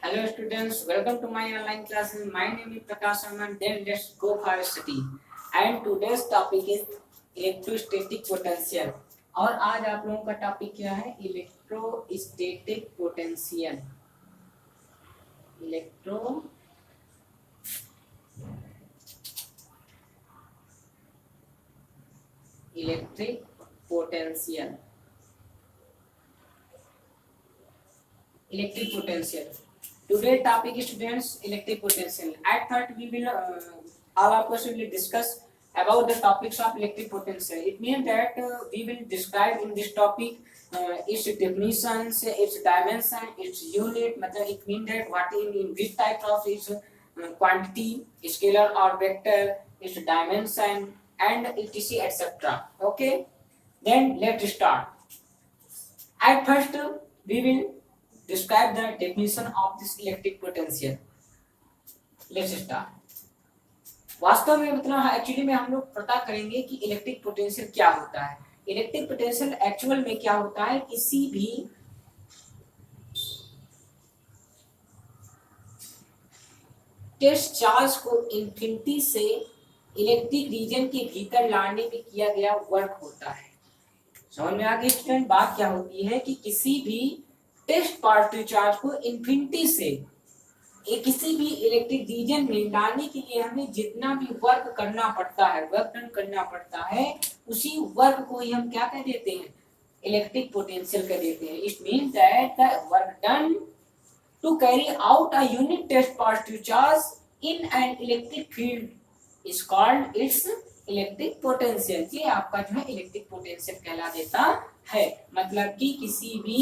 Hello students, welcome to my online classes. My name is Prakash Raman. Then let's go for study. And today's topic is electrostatic potential. और आज आप लोगों का topic क्या है? Electrostatic potential. Electric potential. Electric potential. Today's topic is students electric potential. At first we will all of us will discuss about the topics of electric potential. It means that we will describe in this topic its definitions, its dimension, its unit. मतलब it means that what in which type of its quantity, scalar or vector, its dimension and etc etc. Okay. Then let's start. At first we will describe the definition of this electric potential. Let's start. वास्तव में मतलब actually में हम लोग पता करेंगे कि electric potential क्या होता है. इलेक्ट्रिक पोटेंशियल एक्चुअल में क्या होता है, किसी भी टेस्ट चार्ज को इंफिनिटी से इलेक्ट्रिक रीजन के भीतर लाने में किया गया वर्क होता है. समझ में आ गई स्टूडेंट? बात क्या होती है कि किसी भी टेस्ट पॉजिटिव चार्ज को इंफिनिटी से किसी भी इलेक्ट्रिक रीजन में लाने के लिए हमें जितना भी वर्क करना पड़ता है, वर्क डन करना पड़ता है, उसी वर्क को ही हम क्या कह देते हैं? इलेक्ट्रिक पोटेंशियल कह देते हैं. It means that the work done to carry out a unit test positive charge in an electric field is called its electric potential. ये आपका जो है इलेक्ट्रिक पोटेंशियल कहला देता है. मतलब कि किसी भी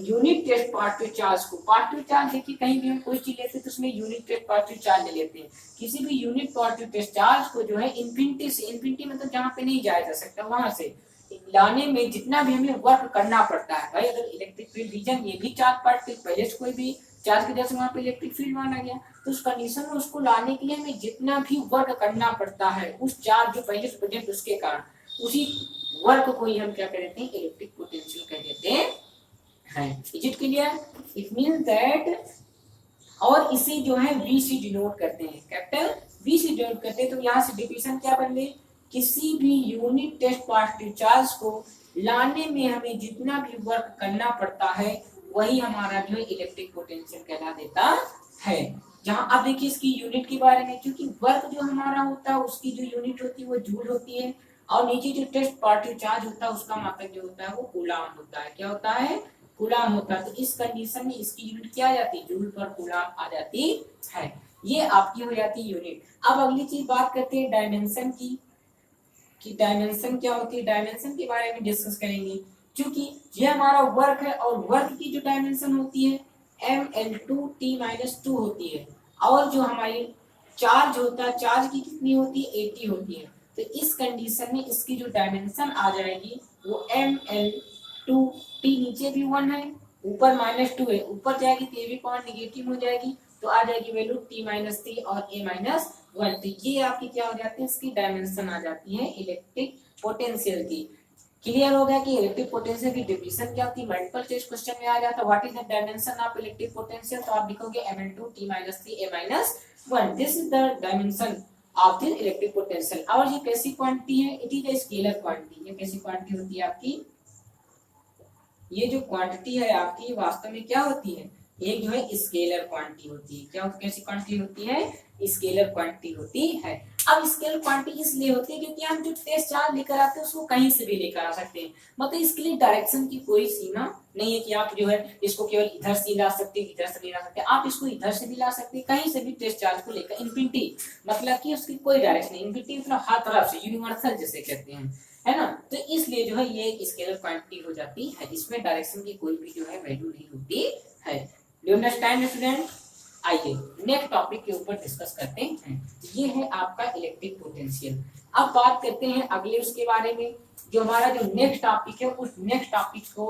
यूनिट टेस्ट पॉजिटिव चार्ज को, पॉजिटिव चार्ज देखिए कहीं भी हम कोई चीज लेते हैं तो उसमें यूनिट टेस्ट पॉजिटिव चार्ज ले लेते हैं. किसी भी यूनिट पॉजिटिव टेस्ट चार्ज को जो है इंफिनिटी से, इंफिनिटी मतलब जहां पे नहीं जाया जा सकता, वहां से लाने में जितना भी हमें वर्क करना पड़ता है. भाई अगर इलेक्ट्रिक फील्ड रीजन ये भी चार्ज पॉजिटिव, पहले से कोई भी चार्ज की वजह से वहां पे इलेक्ट्रिक फील्ड माना गया, तो उस कंडीशन में उसको लाने के लिए हमें जितना भी वर्क करना पड़ता है उस चार्ज जो पहले से प्रेजेंट उसके कारण, उसी वर्क को ही हम क्या कह देते हैं? इलेक्ट्रिक पोटेंशियल कह देते हैं. Is it clear? It means that, और इसे जो है वी से डिनोट करते हैं, कैपिटल वी से डिनोट करते हैं. तो यहाँ से डिफिनेशन क्या बन गई? किसी भी यूनिट टेस्ट पॉजिटिव चार्ज को लाने में हमें जितना भी वर्क करना पड़ता है वही हमारा जो है इलेक्ट्रिक पोटेंशियल कहला देता है. जहां आप देखिए इसकी यूनिट के बारे में, क्योंकि वर्क जो हमारा होता है उसकी जो यूनिट होती है वो जूल होती है, और नीचे जो टेस्ट पॉजिटिव चार्ज होता है उसका मात्रक जो होता है वो कूलाम होता है. क्या होता है? कूलाम होता है. तो इस कंडीशन में इसकी यूनिट क्या आ जाती है? जूल पर कूलाम आ जाती है. ये आपकी हो जाती है यूनिट. अब अगली चीज बात करते हैं डायमेंशन की, कि डायमेंशन क्या होती है. डायमेंशन के बारे में डिस्कस करेंगे, क्योंकि ये हमारा वर्क है और वर्क की जो डायमेंशन होती है ml2t-2 होती है, और जो हमारी चार्ज होता है, चार्ज की कितनी होती है? 80 होती है. तो इस कंडीशन में इसकी जो डायमेंशन आ जाएगी वो ml2t, नीचे भी 1 है, ऊपर -2 है, ऊपर जाएगी तो ये भी पॉइंट निगेटिव हो जाएगी, तो आ जाएगी वैल्यू t-3 और a-1. तो ये आपकी क्या हो जाती है? इसकी डायमेंशन आ जाती है इलेक्ट्रिक पोटेंशियल की. क्लियर हो गया कि इलेक्ट्रिक पोटेंशियल की डिफिनेशन क्या होती है? मल्टीपल चॉइस क्वेश्चन में आ जाता है what is the dimension of electric potential, तो आप लिखोगे ml2t-3 a-1. This is the dimension of this electric potential. और ये कैसी क्वांटिटी है? It is a scalar quantity. ये कैसी क्वांटिटी होती है आपकी? ये जो क्वांटिटी है आपकी वास्तव में क्या होती है? ये जो है स्केलर क्वांटिटी होती है. क्या कैसी क्वांटिटी होती है? स्केलर क्वांटिटी होती है. अब स्केलर क्वांटिटी इसलिए होती है क्योंकि हम जो टेस्ट चार्ज लेकर आते हैं उसको कहीं से भी लेकर आ सकते हैं. मतलब इसके लिए डायरेक्शन की कोई सीमा नहीं है कि आप जो है इसको केवल इधर से ला सकते हैं, इधर से नहीं ला सकते. आप इसको इधर से भी ला सकते हैं, कहीं से भी टेस्ट चार्ज को लेकर. इन्फिनिटी मतलब कि उसकी कोई डायरेक्शन नहीं. इन्फिनिटी मतलब हर तरफ से, यूनिवर्सल जिसे कहते हैं, है ना. तो इसलिए जो है ये एक स्केलर क्वांटिटी हो जाती है. इसमें डायरेक्शन की कोई भी जो है वैल्यू नहीं होती है. Do you understand student? आइए नेक्स्ट टॉपिक के ऊपर डिस्कस करते हैं. ये है आपका इलेक्ट्रिक पोटेंशियल. अब बात करते हैं अगले उसके बारे में. जो हमारा जो नेक्स्ट टॉपिक है उस नेक्स्ट टॉपिक को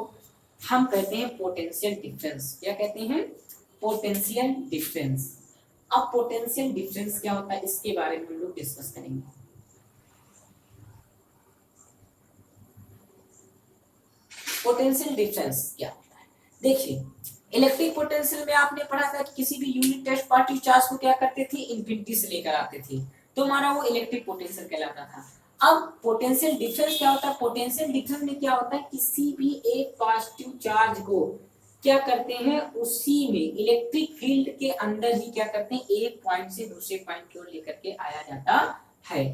हम कहते हैं पोटेंशियल डिफरेंस. क्या कहते हैं? Potential difference. अब पोटेंशियल डिफरेंस क्या होता है इसके बारे में हम लोग डिस्कस करेंगे. पोटेंशियल डिफरेंस क्या होता है? देखिए इलेक्ट्रिक पोटेंशियल में आपने पढ़ा था कि किसी भी यूनिट टेस्ट पार्टिकल चार्ज को क्या करते थे, इन्फिनिटी से लेकर आते थे, तो हमारा वो इलेक्ट्रिक पोटेंशियल कहलाता था। अब पोटेंशियल डिफरेंस क्या होता है, पोटेंशियल डिफरेंस में क्या होता है, किसी भी एक पॉजिटिव चार्ज को क्या करते हैं, उसी में इलेक्ट्रिक फील्ड के अंदर ही क्या करते हैं, एक पॉइंट से दूसरे पॉइंट की ओर लेकर के आया जाता है।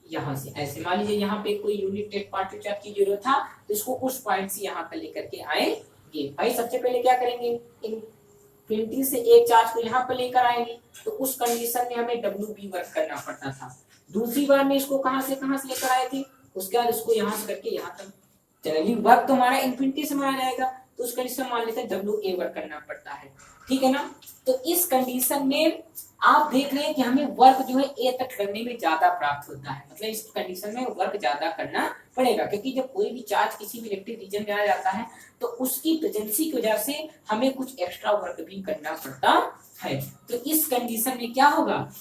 यहां से ऐसे मान लीजिए यहाँ पे कोई यूनिट टेस्ट पार्टिकल चार्ज की जरूरत था, तो इसको उस पॉइंट से यहाँ पर लेकर के आएंगे। भाई सबसे पहले क्या करेंगे, इनफिनिटी से एक चार्ज को यहाँ पर लेकर आएंगे, तो उस कंडीशन में हमें WB वर्क करना पड़ता था। दूसरी बार में इसको कहां से लेकर आए थे, उसके बाद इसको यहाँ से करके यहाँ तक, चलिए वर्क तो हमारा इनफिनिटी से माना जाएगा, तो उस कंडीशन मान लेते हैं WA वर्क करना पड़ता है, ठीक है ना। तो इस कंडीशन में आप देख रहे हैं कि हमें वर्क जो है ए तक करने में ज्यादा प्राप्त होता है, मतलब इस कंडीशन में वर्क ज्यादा करना पड़ेगा, क्योंकि जब कोई भी चार्ज किसी भी इलेक्ट्रिक रीजन में आ जाता है तो उसकी प्रेजेंसी की वजह से हमें कुछ एक्स्ट्रा वर्क भी करना पड़ता है। तो इस कंडीशन में क्या होगा,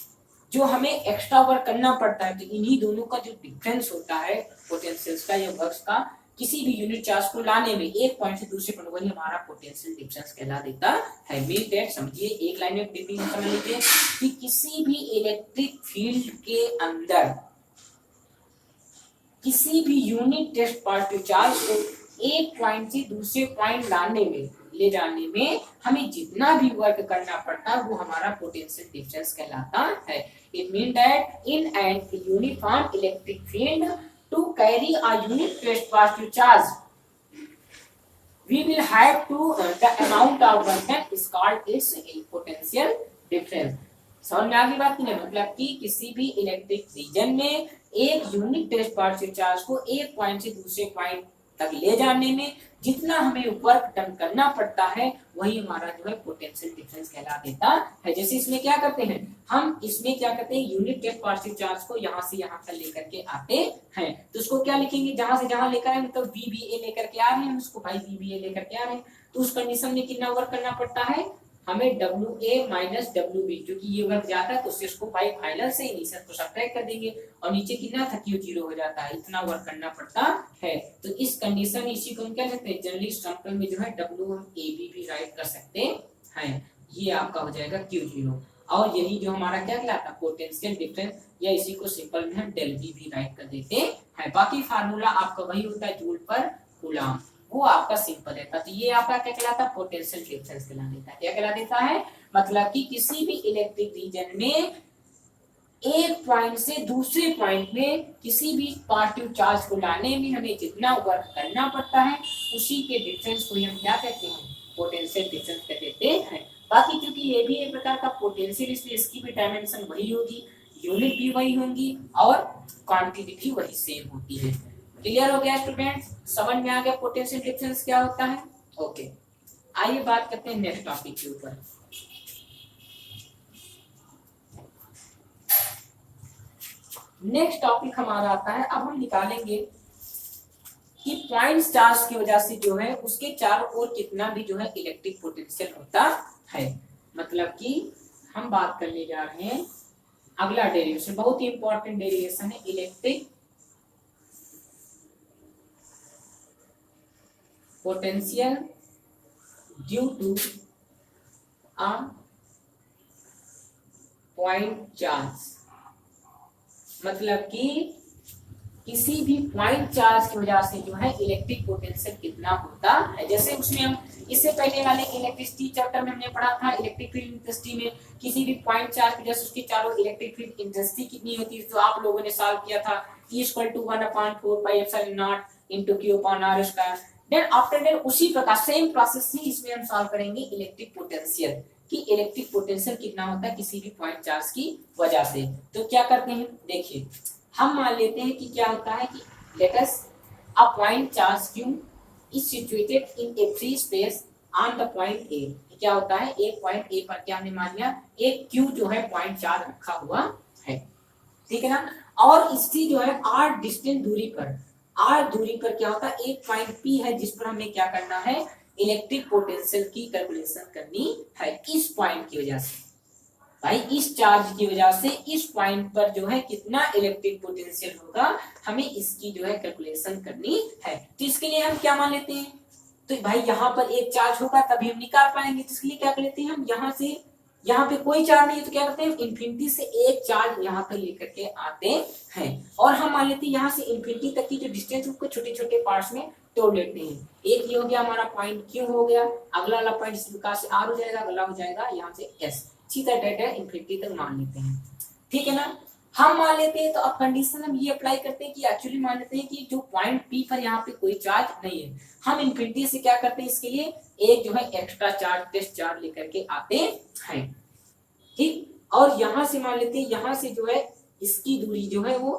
जो हमें एक्स्ट्रा वर्क करना पड़ता है, तो इन्हीं दोनों का जो डिफरेंस होता है पोटेंशियल्स का या वर्क्स का, किसी भी यूनिट चार्ज को लाने में एक पॉइंट से दूसरे पॉइंट, वही हमारा पोटेंशियल डिफरेंस कहला देता है। मीन दैट समझिए, एक लाइन में डिफरेंस समझ लीजिए कि किसी भी इलेक्ट्रिक फील्ड के अंदर किसी भी यूनिट टेस्ट पार्टिकल चार्ज को एक पॉइंट से दूसरे पॉइंट ले जाने में हमें जितना भी वर्क करना पड़ता है वो हमारा पोटेंशियल डिफरेंस कहलाता है। It mean that in an uniform electric field to carry a unit test positive charge, we will have to the amount of work is called its potential difference। समझ में आ गई बात की नहीं, मतलब कि किसी भी इलेक्ट्रिक रीजन में एक यूनिट टेस्ट पार्टिकल चार्ज को एक पॉइंट से दूसरे पॉइंट तक ले जाने में जितना हमें वर्क डन करना पड़ता है वही हमारा जो है पोटेंशियल डिफरेंस कहला देता है। जैसे इसमें क्या करते हैं, हम इसमें क्या करते हैं, यूनिट टेस्ट पार्टिकल चार्ज को यहाँ से यहाँ तक लेकर के आते हैं, तो उसको क्या लिखेंगे, जहां से जहां लेकर आए, मतलब VBA लेकर के आ रहे हैं, उसको भाई VBA लेकर के आ रहे हैं, तो उस कंडीशन में कितना वर्क करना पड़ता है, हमें WA माइनस WB, क्योंकि ये वर्क जाता है तो उससे इसको भाई फाइनल से इनिशियल को सब्ट्रैक्ट कर देंगे, और नीचे कितना था, Q 0 हो जाता है, इतना वर्क करना पड़ता है। तो इस कंडीशन में इसी को हम क्या कहते हैं, जनरली सिंपल में जो है WAB भी राइट कर सकते हैं, ये आपका हो जाएगा Q 0, और यही जो हमारा क्या कहलाता है पोटेंशियल डिफरेंस, या इसी को सिंपल में हम डेल V भी राइट कर देते हैं। बाकी फार्मूला आपका वही होता है, जूल पर कूलम, वो आपका सिंपल रहता है। तो ये आपका क्या कहलाता है, पोटेंशियल डिफरेंस कहला देता है। क्या कहला देता है, मतलब कि किसी भी इलेक्ट्रिक रीजन में एक पॉइंट से दूसरे पॉइंट में किसी भी पार्टिकल चार्ज को लाने में हमें जितना वर्क करना पड़ता है उसी के डिफरेंस को हम क्या कहते हैं, पोटेंशियल डिफरेंस कह देते हैं। बाकी क्योंकि ये भी एक प्रकार का पोटेंशियल, इसलिए इसकी भी डायमेंशन वही होगी, यूनिट भी वही होंगी और क्वांटिटी भी वही सेम होती है। क्लियर हो गया स्टूडेंट्स, समझ में आ गया पोटेंशियल डिफरेंस क्या होता है। ओके, आइए बात करते हैं नेक्स्ट टॉपिक के ऊपर। नेक्स्ट टॉपिक हमारा आता है, अब हम निकालेंगे कि पॉइंट चार्ज की वजह से जो है उसके चारों ओर कितना भी जो है इलेक्ट्रिक पोटेंशियल होता है। मतलब कि हम बात करने जा रहे हैं अगला डेरिवेशन, बहुत ही इंपॉर्टेंट डेरिवेशन है, electric potential due to a point charge. मतलब कि किसी भी पॉइंट चार्ज की वजह से जो है इलेक्ट्रिक पोटेंशियल कितना होता है। जैसे उसमें हम इससे पहले वाले इलेक्ट्रिसिटी चैप्टर में हमने पढ़ा था, इलेक्ट्रिक फील्ड इंटेंसिटी में किसी भी पॉइंट चार्ज की वजह से उसकी चारों इलेक्ट्रिक फील्ड इंटेंसिटी कितनी होती है, तो आप लोगों ने सॉल्व किया था, E = 1/4 pi epsilon not into Q/R²। Then after that उसी प्रकार सेम प्रोसेस ही इसमें हम सॉल्व करेंगे इलेक्ट्रिक पोटेंशियल, कि इलेक्ट्रिक पोटेंशियल कितना होता है किसी भी पॉइंट चार्ज की वजह से। तो क्या करते हैं, देखिए हम मान लेते हैं कि क्या होता है कि let us a point charge Q is situated in a free space on the point A। क्या होता है, एक पॉइंट A पर क्या हमने मान लिया, एक Q जो है पॉइंट चार्ज रखा हुआ है, ठीक है ना, और इसकी जो है r डिस्टेंस दूरी पर, r दूरी पर क्या होता है एक पॉइंट P है जिस पर हमें क्या करना है, इलेक्ट्रिक पोटेंशियल की कैलकुलेशन करनी है इस पॉइंट की वजह से। भाई इस चार्ज की वजह से इस पॉइंट पर जो है कितना इलेक्ट्रिक पोटेंशियल होगा, हमें इसकी जो है कैलकुलेशन करनी है। तो इसके लिए हम क्या मान लेते हैं, तो भाई यहाँ पर एक चार्ज होगा तभी हम निकाल पाएंगे, तो इसलिए क्या कर लेते हैं हम यहाँ से, यहाँ पे कोई चार्ज नहीं है तो क्या करते हैं इन्फिनिटी से एक चार्ज यहाँ पर लेकर के आते हैं, और हम मान लेते हैं यहाँ से इन्फिनिटी तक की जो डिस्टेंस उसको छोटे छोटे पार्ट्स में तोड़ लेते हैं। एक ये हो गया हमारा पॉइंट क्यू हो गया, अगला वाला पॉइंट इस प्रकार से आर हो जाएगा, अगला हो जाएगा यहाँ से एस, सीधा डायरेक्ट इन्फिनिटी तक मान लेते हैं, ठीक है ना। हम मान लेते हैं, तो अब कंडीशन हम ये अप्लाई करते हैं कि एक्चुअली मान लेते हैं कि जो पॉइंट पी पर यहाँ पे कोई चार्ज नहीं है, हम इन्फिनिटी से क्या करते हैं इसके लिए एक जो है एक्स्ट्रा चार्ज टेस्ट चार्ज लेकर के आते हैं, ठीक। और यहाँ से मान लेते हैं यहाँ से जो है इसकी दूरी जो है वो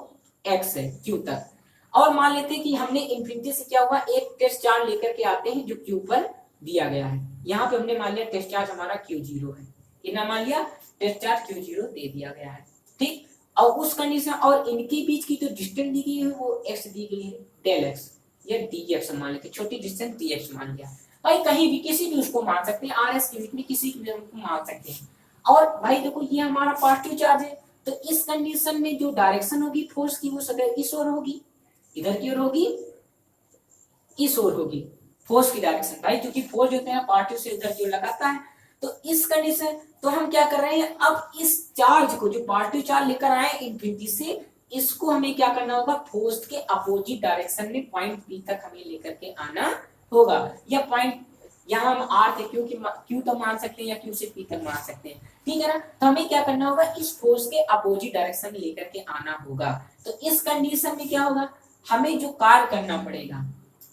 x है q तक, और मान लेते हैं कि हमने इन्फिनिटी से क्या हुआ एक टेस्ट चार्ज लेकर के आते हैं जो q पर दिया गया है। यहाँ पे हमने मान लिया टेस्ट चार्ज हमारा q0 है, कितना मान लिया टेस्ट चार्ज q0 दे दिया गया है, ठीक। और उस कंडीशन और इनके बीच की जो डिस्टेंस दी गई है वो x दी गई है डेल x या dx मान लेते, छोटी डिस्टेंस dx मान लिया भाई, कहीं भी किसी भी उसको मान सकते हैं, r s के बीच में किसी भी को मान सकते हैं। और भाई देखो ये हमारा पॉजिटिव चार्ज है, तो इस कंडीशन में जो डायरेक्शन होगी फोर्स की वो सदैव इस ओर होगी, इधर की ओर होगी, इस ओर होगी फोर्स की डायरेक्शन भाई, क्योंकि फोर्स जो होता है पॉजिटिव से इधर की ओर लगाता है। तो इस कंडीशन तो हम क्या कर रहे हैं, अब इस चार्ज को जो पॉजिटिव चार्ज लेकर आए इन्फिनिटी से, इसको हमें क्या करना होगा फोर्स के अपोजिट डायरेक्शन में पॉइंट पी तक हमें लेकर के आना होगा, या पॉइंट यहाँ हम आर थे क्यू तो मान सकते हैं या क्यू से पी तक मान सकते हैं, ठीक है ना। तो हमें क्या करना होगा इस फोर्स के अपोजिट डायरेक्शन में लेकर के आना होगा। तो इस कंडीशन में क्या होगा हमें जो कार्य करना पड़ेगा,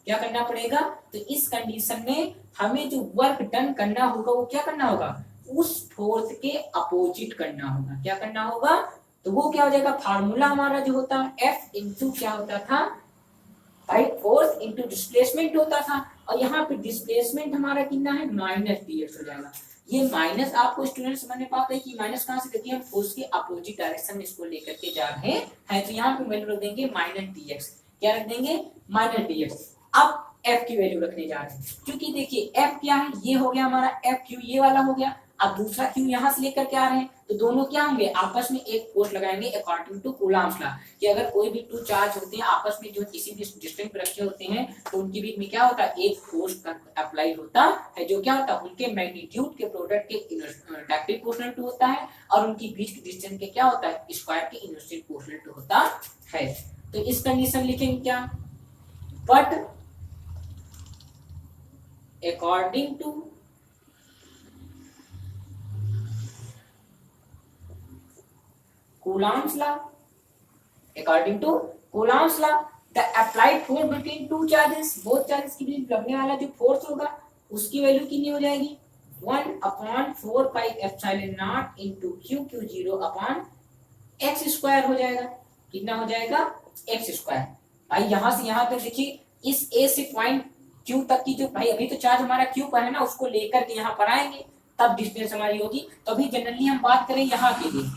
क्या करना पड़ेगा, तो इस कंडीशन में हमें जो वर्क डन करना होगा वो क्या करना होगा उस फोर्स के अपोजिट करना होगा, क्या करना होगा, तो वो क्या हो जाएगा फार्मूला हमारा जो होता है F इंटू क्या होता था भाई फोर्स इंटू डिस्प्लेसमेंट होता था, और यहाँ पे डिस्प्लेसमेंट हमारा कितना है माइनस dx हो जाएगा। ये माइनस आपको स्टूडेंट समझ में पाता है कि माइनस कहाँ से, देखिए हम फोर्स के अपोजिट डायरेक्शन में इसको लेकर के जा रहे हैं, तो यहाँ पे वैल्यू रख देंगे माइनस dx, क्या रख देंगे माइनस dx। अब f की वैल्यू रखने जा रहे हैं, क्योंकि देखिए f क्या है, ये हो गया हमारा f q ये वाला हो गया, अब दूसरा q यहाँ से लेकर के आ रहे हैं, तो दोनों क्या होंगे आपस में एक फोर्स लगाएंगे अकॉर्डिंग टू कूलम्ब्स लॉ, कि अगर कोई भी टू चार्ज होते हैं आपस में जो किसी भी डिस्टेंस पे रखे होते हैं तो उनके बीच में क्या होता है एक फोर्स अप्लाई होता है, जो क्या होता है उनके मैग्नीट्यूड के प्रोडक्ट के डायरेक्टली प्रोपोर्शनल टू होता है, और उनकी बीच की डिस्टेंस के क्या होता है स्क्वायर के इनवर्सली प्रोपोर्शनल टू होता है। तो इस कंडीशन लिखेंगे क्या, but according to Coulomb's law, according to Coulomb's law, the applied force between two charges, both charges के बीच लगने वाला जो फोर्स होगा उसकी वैल्यू कितनी हो जाएगी 1/4 pi epsilon not into q0 upon x square हो जाएगा, कितना हो जाएगा x स्क्वायर। भाई यहाँ से यहाँ तक देखिए इस a से पॉइंट q तक की जो भाई अभी तो चार्ज हमारा q पर है ना, उसको लेकर के यहाँ पर आएंगे तब डिस्टेंस हमारी होगी, तो अभी जनरली हम बात करें यहाँ के लिए,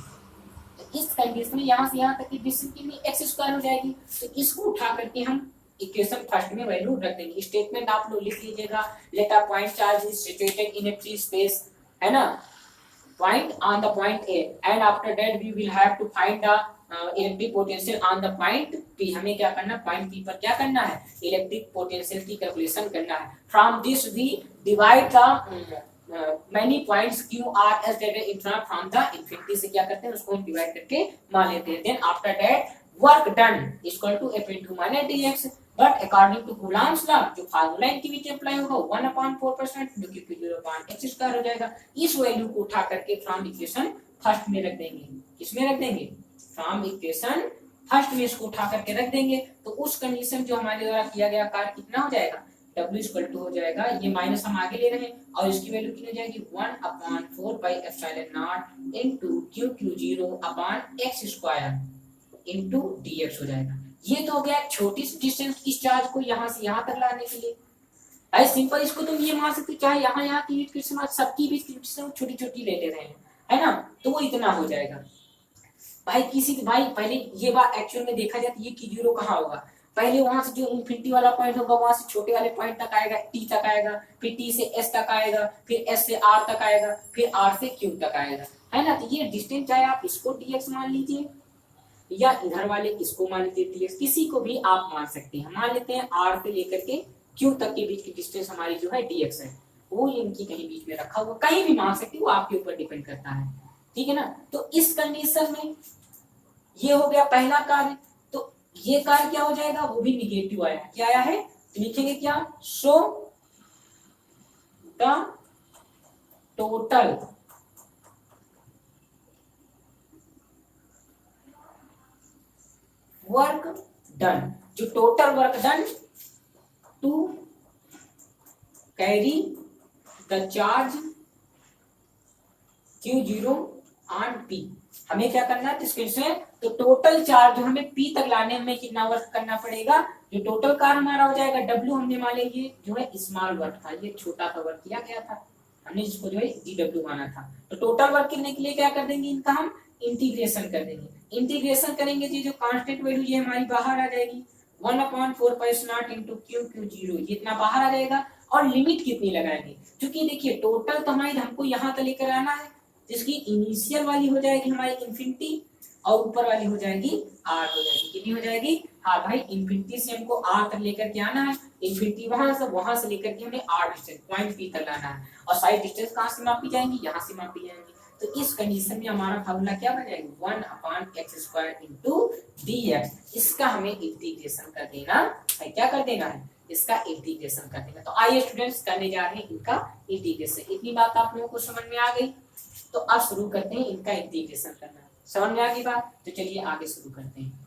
तो इस कंडीशन में यहाँ से यहाँ तक की डिस्टेंस की x स्क्वायर हो जाएगी, तो इसको उठा करके हम इक्वेशन फर्स्ट में वैल्यू रख देंगे। स्टेटमेंट आप लोग लिख लीजिएगा, let a point charge is situated in a free space, है ना, point on the point A and after that we will have to find the electric potential on the point P। हमें क्या करना है पॉइंट P पर क्या करना है इलेक्ट्रिक पोटेंशियल की कैलकुलेशन करना है। From this we divide the many points Q R S that in from the infinity से क्या करते हैं उसको हम डिवाइड करके मान लेते हैं। then after that work done is equal to F into minus dx, but according to Coulomb's law जो फार्मूला इनके बीच अप्लाई होगा 1/4% जो कि Q0/x स्क्वायर हो जाएगा। इस वैल्यू को उठा करके फ्रॉम इक्वेशन फर्स्ट में रख देंगे, किसमें रख देंगे फ्रॉम इक्वेशन फर्स्ट में इसको उठा करके रख देंगे, तो उस कंडीशन जो हमारे द्वारा किया गया कार्य कितना हो जाएगा W इक्वल टू हो जाएगा, ये माइनस हम आगे ले रहे हैं और इसकी वैल्यू कितनी हो जाएगी 1/4 pi epsilon not into Q0 upon x square into dx हो जाएगा। ये तो हो गया छोटी सी डिस्टेंस इस चार्ज को यहाँ से यहाँ तक लाने के लिए। भाई सिंपल इसको तुम ये मान सकते हो चाहे यहाँ की बीच की सबकी बीच की छोटी छोटी ले रहे हैं, है ना, तो वो इतना हो जाएगा। भाई भाई पहले ये बात एक्चुअल में देखा जाए तो ये Q0 कहाँ होगा, पहले वहां से जो इन्फिनिटी वाला पॉइंट होगा वहां से छोटे वाले पॉइंट तक आएगा T तक आएगा, फिर T से S तक आएगा, फिर S से R तक आएगा, फिर R से Q तक आएगा, है ना। तो ये डिस्टेंस चाहे आप इसको dx मान लीजिए या इधर वाले इसको मान लीजिए dx, किसी को भी आप मान सकते हैं। मान लेते हैं R से लेकर के Q तक के बीच की डिस्टेंस हमारी जो है dx है, वो इनकी कहीं बीच में रखा हुआ, कहीं भी मान सकती है, वो आपके ऊपर डिपेंड करता है, ठीक है ना। तो इस कंडीशन में ये हो गया पहला कार्य, तो ये कार्य क्या हो जाएगा, वो भी निगेटिव आया है। क्या आया है, तो लिखेंगे क्या, show the total work done, जो total work done to carry the charge Q0 on P। हमें क्या करना है इसके, तो टोटल चार्ज जो हमें P तक लाने में कितना वर्क करना पड़ेगा, जो टोटल कार्य हमारा हो जाएगा W, हमने मान लीजिए जो है स्मॉल वर्क था, ये छोटा सा वर्क किया गया था, हमने जिसको जो है GW माना था। तो टोटल वर्क करने के लिए क्या कर देंगे, इनका हम इंटीग्रेशन कर देंगे। इंटीग्रेशन करेंगे जी, जो कांस्टेंट वैल्यू ये हमारी बाहर आ जाएगी 1/4π0 इंटू Q0, ये इतना बाहर आ जाएगा। और लिमिट कितनी लगाएंगे, क्योंकि देखिए टोटल तो हमारी हमको यहाँ तक लेकर आना है, जिसकी इनिशियल वाली हो जाएगी हमारी इंफिनिटी, और ऊपर वाली हो जाएगी आर हो जाएगी, कितनी हो जाएगी, हाँ भाई इंफिनिटी से हमको आर तक लेकर के आना है, इंफिनिटी वहां से लेकर के हमें आर डिस्टेंस पॉइंट पी तक लाना है, और साइड डिस्टेंस कहाँ से मापी जाएंगी, यहाँ से मापी जाएंगी। तो इस कंडीशन में हमारा फार्मूला क्या बन जाएगा, 1/x² इंटू dx, इसका हमें इंटीग्रेशन कर देना है। क्या कर देना है, इसका इंटीग्रेशन कर देना। तो आइए स्टूडेंट्स करने जा रहे हैं इनका इंटीग्रेशन। इतनी बात आप लोगों को समझ में आ गई, तो अब शुरू करते हैं इनका इंटीग्रेशन करना। समझ में आ गई बात, तो चलिए आगे शुरू करते हैं।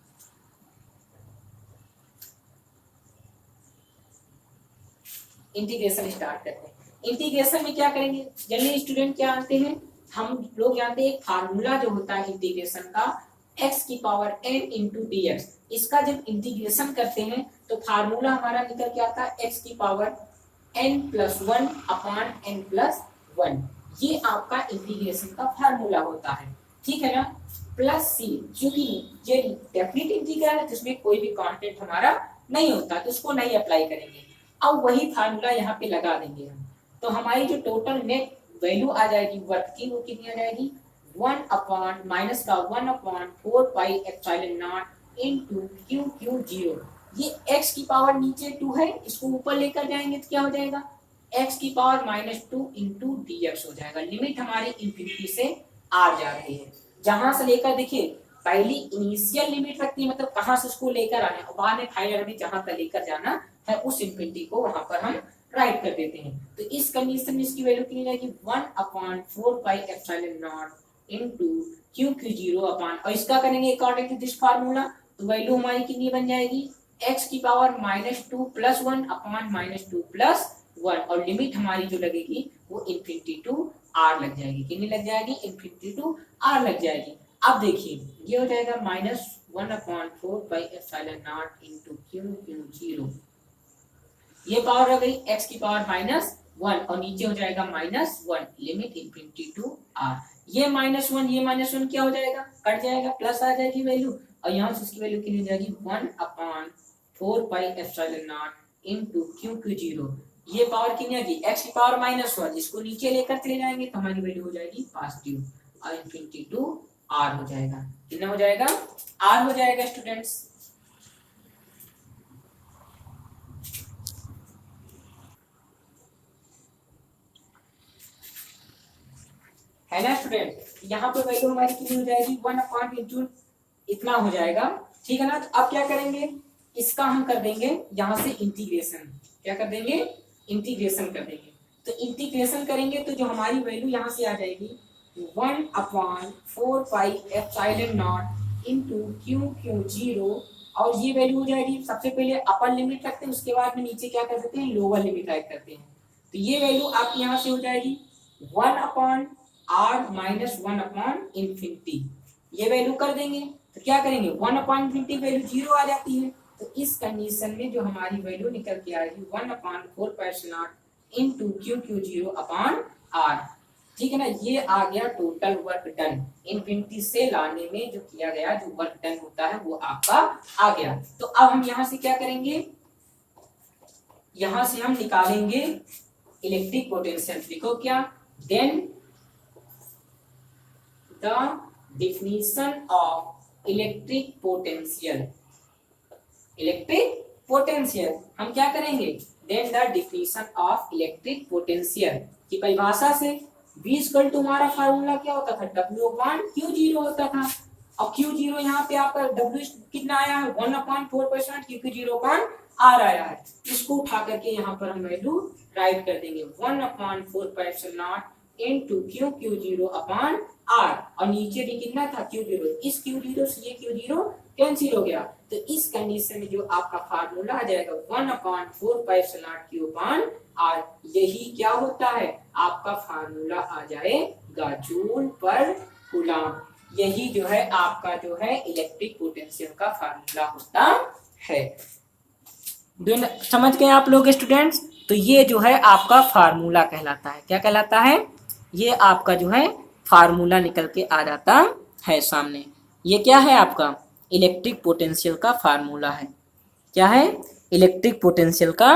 इंटीग्रेशन स्टार्ट करते हैं। इंटीग्रेशन में क्या करेंगे, जनरली स्टूडेंट क्या जानते हैं, हम लोग जानते हैं एक फार्मूला जो होता है इंटीग्रेशन का, x⁴n इंटू dx। इसका जब इंटीग्रेशन करते हैं तो फार्मूला हमारा निकल के आता है x⁴n+1 अपॉन n+1। ये आपका इंटीग्रेशन का फार्मूला होता है, ठीक है ना। प्लस सी, क्योंकि ये डेफिनेट इंटीग्रल है तो इसमें कोई भी कांस्टेंट हमारा नहीं होता, तो उसको नहीं अप्लाई करेंगे। अब वही फार्मूला यहाँ पे लगा देंगे हम, तो हमारी जो टोटल नेट वैल्यू आ जाएगी वर्क की, वो कितनी आ जाएगी, 1/4πε0 इंटू Q0। ये x की पावर नीचे 2 है, इसको ऊपर लेकर जाएंगे तो क्या हो जाएगा, x⁻² इंटू dx हो जाएगा। लिमिट हमारी इंफिनिटी से आ जा रही है, जहां से लेकर देखिए पहली इनिशियल लिमिट रखती है, मतलब कहां से उसको लेकर आना है, और बाद में फाइनल हमें जहां तक लेकर जाना है उस इंफिनिटी को वहां पर हम राइट कर देते हैं। तो इस कंडीशन में इसकी वैल्यू कितनी जाएगी, 1/4πε0 इंटू Q0 अपॉन, और इसका करेंगे अकॉर्डिंग टू दिस फार्मूला, तो वैल्यू हमारी कितनी बन जाएगी, x⁻² प्लस 1 अपॉन -2 प्लस 1, और लिमिट हमारी जो लगेगी वो इंफिनिटी टू आर लग जाएगी। कितनी लग जाएगी, इंफिनिटी टू आर लग जाएगी। अब देखिए ये हो जाएगा -1/4πε0 इंटू Q0, ये पावर हो गई x⁻1 और नीचे हो जाएगा -1, लिमिट इंफिनिटी टू आर। ये -1 ये -1 क्या हो जाएगा, कट जाएगा, प्लस आ जाएगी वैल्यू, और यहाँ से इसकी वैल्यू कितनी हो जाएगी, 1/4πε0 इंटू Q0। ये पावर कितनी आएगी, x⁻1, इसको नीचे लेकर चले जाएंगे तो हमारी वैल्यू हो जाएगी पॉजिटिव, और इंफिनिटी टू आर हो जाएगा। कितना हो जाएगा, आर हो जाएगा स्टूडेंट्स। है ना स्टूडेंट, यहाँ पे वैल्यू हमारी कितनी हो जाएगी, 1/, इतना हो जाएगा, ठीक है ना। तो अब क्या करेंगे, इसका हम कर देंगे यहाँ से इंटीग्रेशन। क्या कर देंगे, इंटीग्रेशन कर देंगे। तो इंटीग्रेशन करेंगे तो जो हमारी वैल्यू यहाँ से आ जाएगी 1/4πε0 इंटू Q0, और ये वैल्यू हो जाएगी, सबसे पहले अपर लिमिट रखते हैं, उसके बाद में नीचे क्या कर सकते हैं, लोअर लिमिट राइट करते हैं। तो ये वैल्यू आपकी यहाँ से हो जाएगी 1/r -1 अपॉन इंफिनिटी। ये वैल्यू कर देंगे तो क्या करेंगे, 1/∞ वैल्यू 0 आ जाती है। तो इस कंडीशन में जो हमारी वैल्यू निकल के आएगी 1/4πε0 इंटू Q0 अपॉन आर, ठीक है ना। ये आ गया टोटल वर्क डन, इंफिनिटी से लाने में जो किया गया जो वर्क डन होता है वो आपका आ गया। तो अब हम यहाँ से क्या करेंगे, यहाँ से हम निकालेंगे इलेक्ट्रिक पोटेंशियल। लिखो क्या, then the definition of electric potential. Electric potential हम क्या करेंगे, then the definition of electric potential की परिभाषा से V इक्वल टू हमारा फार्मूला क्या होता था, W अपॉन Q0 होता था। और Q0 यहाँ पे आपका W कितना आया है 1/4%, क्योंकि 0/R आया है। इसको उठा करके यहाँ पर हम वैल्यू राइट कर देंगे 1/4 इंटू Q0 अपॉन R, और नीचे भी कितना था Q0। इस Q0 से ये Q0 कैंसिल हो गया, तो इस कंडीशन में जो आपका फार्मूला आ जाएगा 1/4 Q अपॉन R, यही क्या होता है आपका फार्मूला आ जाएगा जूल पर कूलम। यही जो है आपका जो है इलेक्ट्रिक पोटेंशियल का फार्मूला होता है। समझ गए आप लोग स्टूडेंट्स? तो ये जो है आपका फार्मूला कहलाता है। क्या कहलाता है? ये आपका जो है फार्मूला निकल के आ जाता है सामने। ये क्या है आपका इलेक्ट्रिक पोटेंशियल का फार्मूला है। क्या है? इलेक्ट्रिक पोटेंशियल का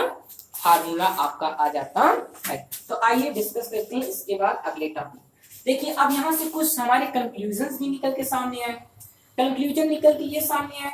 फार्मूला आपका आ जाता है। तो आइए डिस्कस करते हैं इसके बाद अगले टॉपिक। देखिए अब यहाँ से कुछ हमारे कंक्लूजन्स भी निकल के सामने आए। कंक्लूजन निकल के ये सामने आए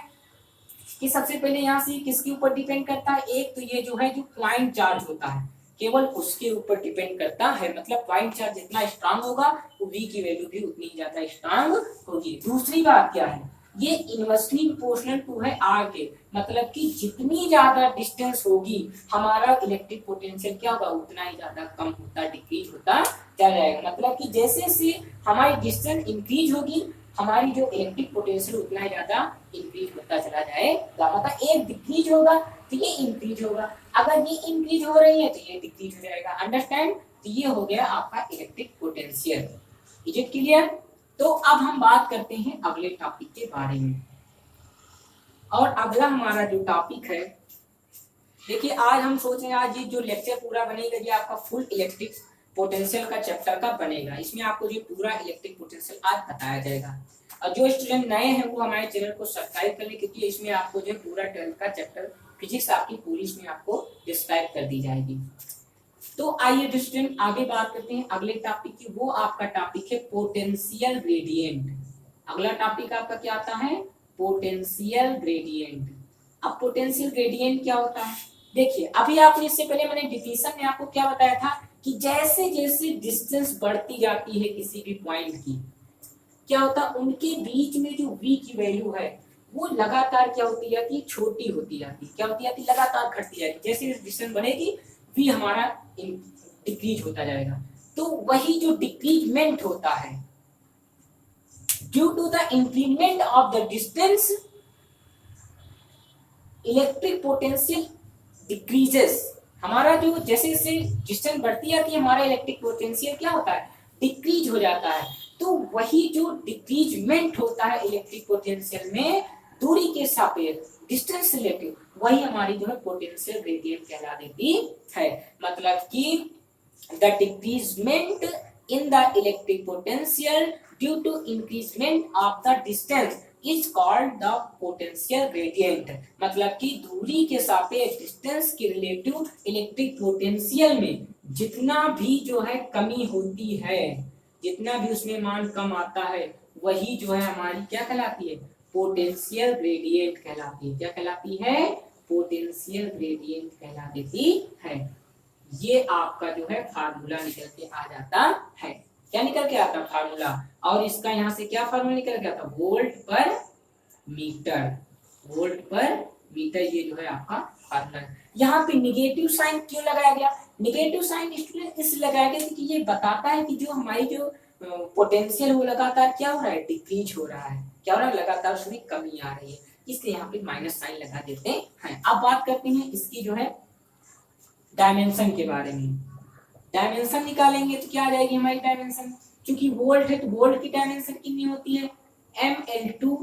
कि सबसे पहले यहाँ से किसके ऊपर डिपेंड करता है, एक तो ये जो है जो पॉइंट चार्ज होता है केवल उसके ऊपर डिपेंड करता है। मतलब पॉइंट चार्ज जितना स्ट्रांग होगा तो V की वैल्यू भी उतनी ही ज्यादा स्ट्रांग होगी। दूसरी बात क्या है, ये इनवर्सली प्रोपोर्शनल टू है R के, मतलब कि जितनी ज्यादा डिस्टेंस होगी हमारा इलेक्ट्रिक पोटेंशियल क्या होगा उतना ही ज्यादा कम होता डिक्रीज होता चला जाएगा। मतलब कि जैसे से हमारी डिस्टेंस इंक्रीज होगी हमारी जो इलेक्ट्रिक पोटेंशियल उतना ही ज्यादा इंक्रीज होता चला जाएगा। मतलब एक डिक्रीज होगा तो ये इंक्रीज होगा, अगर ये इंक्रीज हो रही है तो ये डिक्रीज हो जाएगा। अंडरस्टैंड? तो ये हो गया आपका electric potential. Is it clear? तो अब हम बात करते हैं अगले टॉपिक के बारे में। और अगला हमारा जो टॉपिक है, देखिए आज हम सोच रहे हैं आज ये जो लेक्चर पूरा बनेगा ये आपका फुल इलेक्ट्रिक पोटेंशियल का चैप्टर का बनेगा। इसमें आपको जो पूरा इलेक्ट्रिक पोटेंशियल आज बताया जाएगा। और जो स्टूडेंट नए हैं वो हमारे चैनल को सब्सक्राइब कर ले, क्योंकि इसमें आपको जो पूरा 12th का चैप्टर फिजिक्स आपकी पूरी इसमें आपको डिस्क्राइब कर दी जाएगी। तो आइए स्टूडेंट आगे बात करते हैं अगले टॉपिक की। वो आपका टॉपिक है पोटेंशियल ग्रेडियंट। अगला टॉपिक आपका क्या आता है? Potential gradient. अब पोटेंशियल ग्रेडियंट क्या होता है? देखिए अभी आपने इससे पहले मैंने डिफिनीशन में आपको क्या बताया था कि जैसे जैसे डिस्टेंस बढ़ती जाती है किसी भी पॉइंट की, क्या होता है उनके बीच में जो V की वैल्यू है वो लगातार क्या होती जाती है, छोटी होती जाती है। क्या होती जाती है? लगातार घटती जाती है। जैसे डिस्टेंस बढ़ेगी V हमारा डिक्रीज होता जाएगा। तो वही जो डिक्रीजमेंट होता है due to the increment of the distance electric potential decreases. हमारा जो जैसे जैसे डिस्टेंस बढ़ती जाती है हमारा इलेक्ट्रिक पोटेंशियल क्या होता है? डिक्रीज हो जाता है। तो वही जो डिक्रीजमेंट होता है इलेक्ट्रिक पोटेंशियल में दूरी के सापेक्ष डिस्टेंस से रिलेटिव, वही हमारी जो है पोटेंशियल ग्रेडियंट कहला देती है। मतलब कि the decreasement in the electric potential due to increasement of the distance is called the potential gradient. मतलब कि दूरी के सापेक्ष डिस्टेंस के रिलेटिव इलेक्ट्रिक पोटेंशियल में जितना भी जो है कमी होती है, जितना भी उसमें मान कम आता है, वही जो है हमारी क्या कहलाती है? पोटेंशियल ग्रेडियंट कहलाती है। क्या कहलाती है? पोटेंशियल ग्रेडियंट कहला देती है। ये आपका जो है फार्मूला निकल के आ जाता है। क्या निकल के आता? फार्मूला। और इसका यहाँ से क्या फार्मूला निकल के आता? वोल्ट पर मीटर। वोल्ट पर मीटर ये जो है आपका फार्मूला। यहाँ पे निगेटिव साइन क्यों लगाया गया? निगेटिव साइन स्टूडेंट इसलिए लगाया गया क्योंकि ये बताता है कि जो हमारी जो पोटेंशियल वो लगातार क्या हो रहा है? डिक्रीज हो रहा है। क्या हो रहा है? लगातार उसमें कमी आ रही है, इसलिए यहाँ पे माइनस साइन लगा देते हैं। अब बात करते हैं इसकी जो है डायमेंशन के बारे में। डायमेंशन निकालेंगे तो क्या आ जाएगी हमारी डायमेंशन? क्योंकि वोल्ट है तो वोल्ट की डायमेंशन कितनी होती है? ml2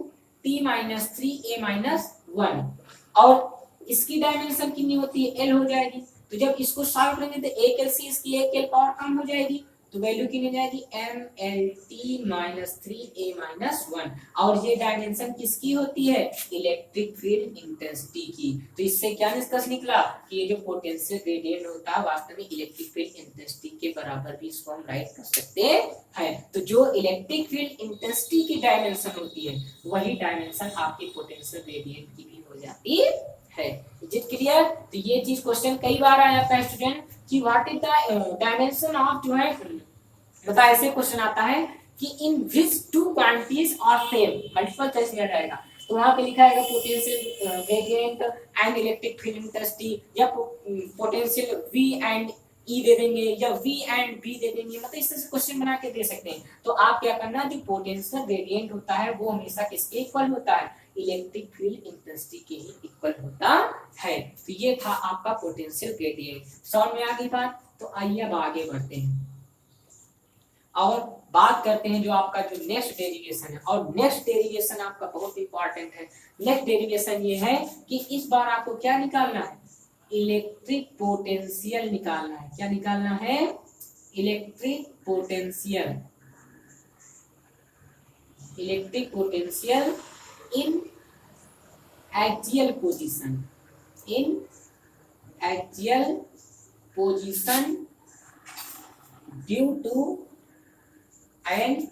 t-3a-1। और इसकी डायमेंशन कितनी होती है? l हो जाएगी। तो जब इसको सॉल्व करेंगे तो एक एल सी इसकी एक एल पावर कम हो जाएगी, तो वैल्यू कितनी हो जाएगी? mlt-3a-1। और ये डायमेंशन किसकी होती है? इलेक्ट्रिक फील्ड इंटेंसिटी की। तो इससे क्या निष्कर्ष निकला कि ये जो पोटेंशियल ग्रेडियंट होता है वास्तव में इलेक्ट्रिक फील्ड इंटेंसिटी के बराबर भी इसको हम राइट कर सकते हैं। तो जो इलेक्ट्रिक फील्ड इंटेंसिटी की डायमेंशन होती है वही डायमेंशन आपकी पोटेंशियल ग्रेडियंट की भी हो जाती है। Is it clear? तो ये चीज क्वेश्चन कई बार आ जाता है स्टूडेंट कि what is the dimension of जो है, बता ऐसे क्वेश्चन आता है कि in which two quantities are same, multiple choice में रहेगा तो वहां पे लिखा है potential gradient and electric field intensity, या पोटेंशियल V एंड E दे देंगे, या V एंड B दे देंगे, मतलब इस तरह से क्वेश्चन बना के दे सकते हैं। तो आप क्या करना, जो पोटेंशियल ग्रेडियंट होता है वो हमेशा किसके इक्वल होता है, इलेक्ट्रिक फील्ड इंटेंसिटी के ही इक्वल होता है। तो ये था आपका पोटेंशियल ग्रेडियंट। समझ में आ गई बात? तो आइए अब आगे बढ़ते हैं और बात करते हैं जो आपका जो नेक्स्ट डेरिवेशन है। और नेक्स्ट डेरिवेशन आपका बहुत इंपॉर्टेंट है। नेक्स्ट डेरिवेशन ये है कि इस बार आपको क्या निकालना है, इलेक्ट्रिक पोटेंशियल निकालना है। क्या निकालना है, electric potential. Electric potential in axial position, in axial position due to and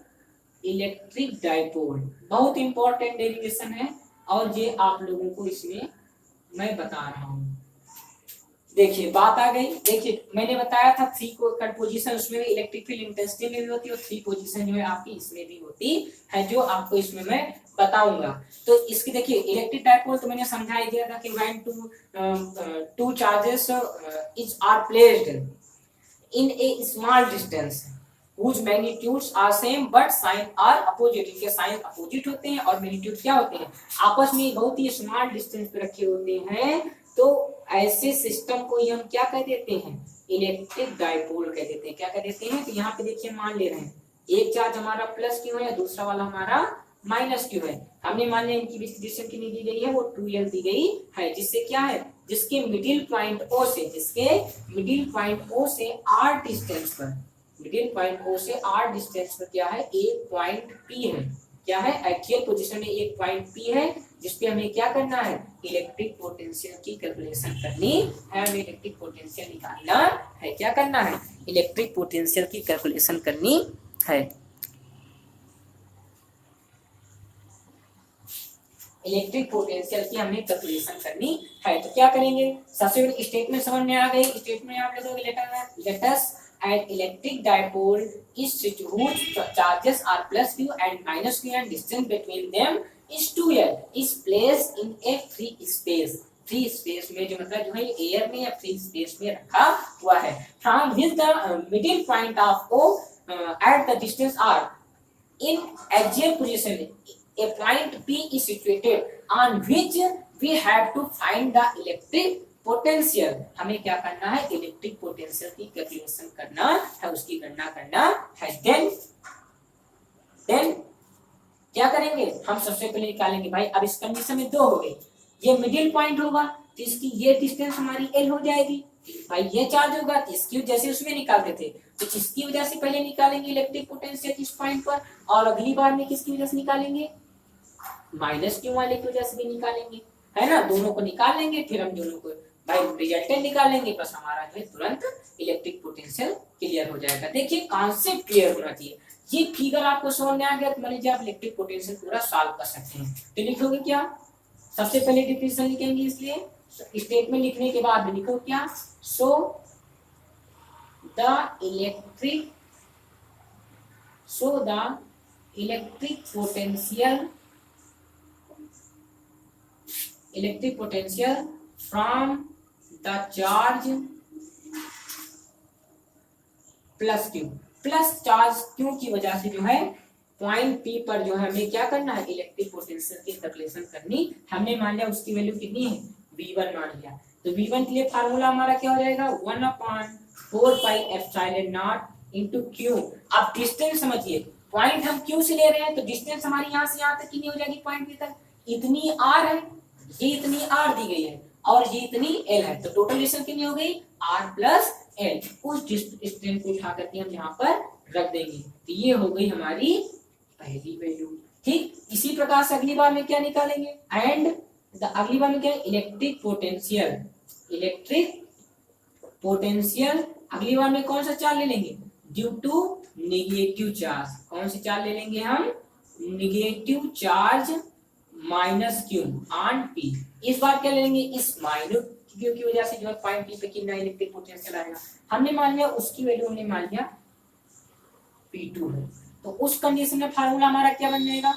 electric dipole. बहुत इंपॉर्टेंट डेरिवेशन है और ये आप लोगों को इसमें मैं बता रहा हूं। देखिए बात आ गई। देखिए मैंने बताया था 3 को कट पोजीशन, उसमें इलेक्ट्रिक फील्ड इंटेंसिटी में भी होती है और 3 पोजीशन जो है आपकी इसमें भी होती है, जो आपको इसमें मैं बताऊंगा। तो इसकी देखिए इलेक्ट्रिक डाइपोल तो मैंने समझा ही दिया था कि when two charges is are placed in a small distance whose magnitudes are same but sign are opposite, इनके साइन अपोजिट होते हैं और मैग्नीट्यूड क्या होते हैं, आपस में बहुत ही स्मॉल डिस्टेंस पे रखे होते हैं। तो ऐसे सिस्टम को हम क्या कह देते हैं, इलेक्ट्रिक डाइपोल कह देते हैं। क्या कह देते हैं, तो यहाँ पे देखिए मान ले रहे हैं एक चार्ज हमारा प्लस क्यू है, दूसरा वाला हमारा माइनस क्यू है। हमने मान लिया इनकी डिस्टेंस कितनी दी गई है, वो 2l दी गई है, जिससे क्या है, जिसके मिडिल पॉइंट O से, जिसके मिडिल पॉइंट O से r डिस्टेंस पर, मिडिल पॉइंट O से r डिस्टेंस पर क्या है, एक पॉइंट P है। क्या है, एक्सियल पोजीशन में एक पॉइंट P है, जिसपे हमें क्या करना है, इलेक्ट्रिक पोटेंशियल की कैलकुलेशन करनी है, हमें इलेक्ट्रिक पोटेंशियल निकालना है। क्या करना है, इलेक्ट्रिक पोटेंशियल की कैलकुलेशन करनी है। इलेक्ट्रिक पोटेंशियल की हमें कैलकुलेशन करनी है। तो क्या करेंगे, सबसे पहले स्टेटमेंट समझ में आ गई। स्टेटमेंट आप लिखोगे, let us an electric dipole is whose charges are plus q and minus q and distance between them is 2l is placed in a free space। Free space में जो मतलब जो है एयर में या फ्री स्पेस में रखा हुआ है। From which the middle point of O at the distance r in axial position a point P is situated on which we have to find the electric potential. हमें क्या करना है, इलेक्ट्रिक पोटेंशियल की calculation करना है, उसकी गणना करना है। देन क्या करेंगे, हम सबसे पहले निकालेंगे भाई, अब इस कंडीशन में 2 हो गए, ये मिडिल पॉइंट होगा तो इसकी ये डिस्टेंस हमारी L हो जाएगी भाई, ये चार्ज होगा तो इसकी जैसे उसमें निकालते थे तो इसकी वजह से पहले निकालेंगे इलेक्ट्रिक पोटेंशियल इस पॉइंट पर, और अगली बार में किसकी वजह से निकालेंगे, माइनस क्यू वाले की वजह से भी निकालेंगे, है ना। दोनों को निकाल लेंगे, फिर हम दोनों को भाई रिजल्टेंट निकालेंगे, बस हमारा जो है तुरंत इलेक्ट्रिक पोटेंशियल क्लियर हो जाएगा। देखिए कॉन्सेप्ट क्लियर होना चाहिए। ये फिगर आपको समझ में आ गया तो मान लीजिए आप इलेक्ट्रिक पोटेंशियल पूरा सॉल्व कर सकते हैं। तो लिखोगे क्या, सबसे पहले डिफिनेशन लिखेंगे, इसलिए स्टेटमेंट लिखने के बाद लिखो क्या, so the electric potential from the charge plus Q, plus charge Q की वजह से जो है पॉइंट P पर जो है हमें क्या करना है, इलेक्ट्रिक पोटेंशियल की कैलकुलेशन करनी। हमने मान लिया उसकी वैल्यू कितनी है, V1 मान लिया, तो V1 के लिए फार्मूला हमारा क्या हो जाएगा, 1/4 pi epsilon not into Q। अब डिस्टेंस समझिए, पॉइंट हम Q से ले रहे हैं तो डिस्टेंस हमारी यहाँ से यहाँ तक कितनी हो जाएगी, पॉइंट P तक इतनी R है, ये इतनी R दी गई है और ये इतनी L है, तो टोटल डिस्टेंस कितनी हो गई, R प्लस L। उस डिस्टेंस को उठा करके हम यहाँ पर रख देंगे, तो ये हो गई हमारी पहली वैल्यू। ठीक, इसी प्रकार से अगली बार में क्या निकालेंगे, एंड अगली बार में क्या, इलेक्ट्रिक पोटेंशियल अगली बार में कौन सा चार्ज ले लेंगे, ड्यू टू नेगेटिव चार्ज। कौन सी चार्ज ले लेंगे हम, negative charge minus Q on P. इस बार क्या लेंगे, इस माइनस क्यू की वजह से जो है पॉइंट पी पे कितना इलेक्ट्रिक पोटेंशियल आएगा, हमने मान लिया उसकी वैल्यू हमने मान लिया P2 है। तो उस कंडीशन में फार्मूला हमारा क्या बन जाएगा,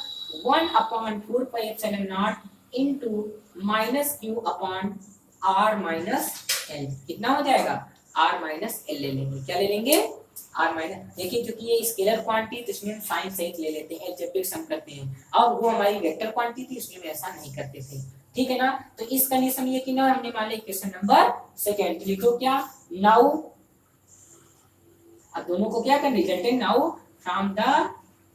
1/4 pi epsilon not into minus Q upon r minus l। कितना हो जाएगा, r माइनस l ले लेंगे। क्या ले लेंगे, r माइनस। देखिए क्योंकि ये स्केलर क्वांटिटी तो इसमें हम साइन सहित ले लेते हैं जब भी सम करते हैं। अब वो हमारी वेक्टर क्वांटिटी थी इसलिए हम ऐसा नहीं करते थे, ठीक है ना। तो इस कंडीशन में ये कि ना हमने मान लिया इक्वेशन नंबर सेकंड। लिखो क्या, नाउ, अब दोनों को क्या करना, resultant now from the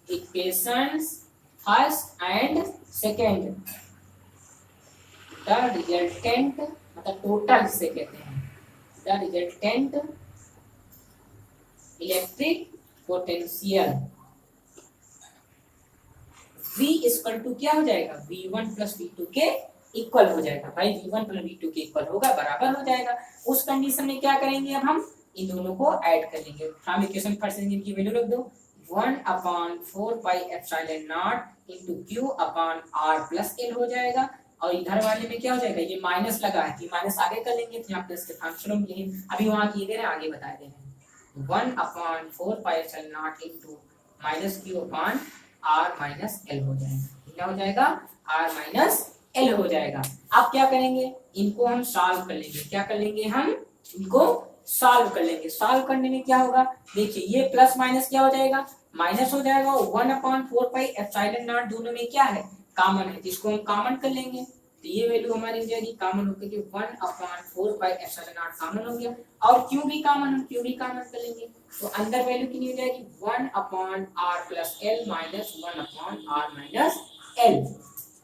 equations first and second, the resultant मतलब टोटल से कहते हैं, the resultant electric potential V equal to क्या हो जाएगा, V1 प्लस V2 के इक्वल हो जाएगा। भाई V1 प्लस V2 के इक्वल होगा, बराबर हो जाएगा। उस कंडीशन में क्या करेंगे, अब हम इन दोनों को ऐड कर लेंगे। हम इक्वेशन फर्स्ट से इनकी वैल्यू रख दो, 1/4 pi epsilon not into Q upon R plus L हो जाएगा। और इधर वाले में क्या हो जाएगा, ये माइनस लगा है कि माइनस आगे कर लेंगे तो यहाँ प्लस के फंक्शन में यही अभी वहां किए दे रहे हैं, आगे बता दे रहे हैं। 1/4 pi epsilon not into minus Q upon R minus L हो जाएगा। क्या हो जाएगा, R माइनस L हो जाएगा। अब क्या करेंगे, इनको हम सॉल्व कर लेंगे। क्या कर लेंगे, हम इनको सॉल्व कर लेंगे। सॉल्व करने में क्या होगा, देखिए ये प्लस माइनस क्या हो जाएगा, माइनस हो जाएगा। 1/4 पाई एप्सिलॉन नॉट दोनों में क्या है, कॉमन है, जिसको हम कॉमन कर लेंगे तो ये वैल्यू हमारी हो जाएगी कॉमन होकर के 1/4 पाई एप्सिलॉन नॉट कॉमन हो गया। और क्यू भी कॉमन, हम क्यू भी कॉमन कर लेंगे तो अंदर वैल्यू कितनी हो जाएगी, 1/r plus l minus 1/r minus l।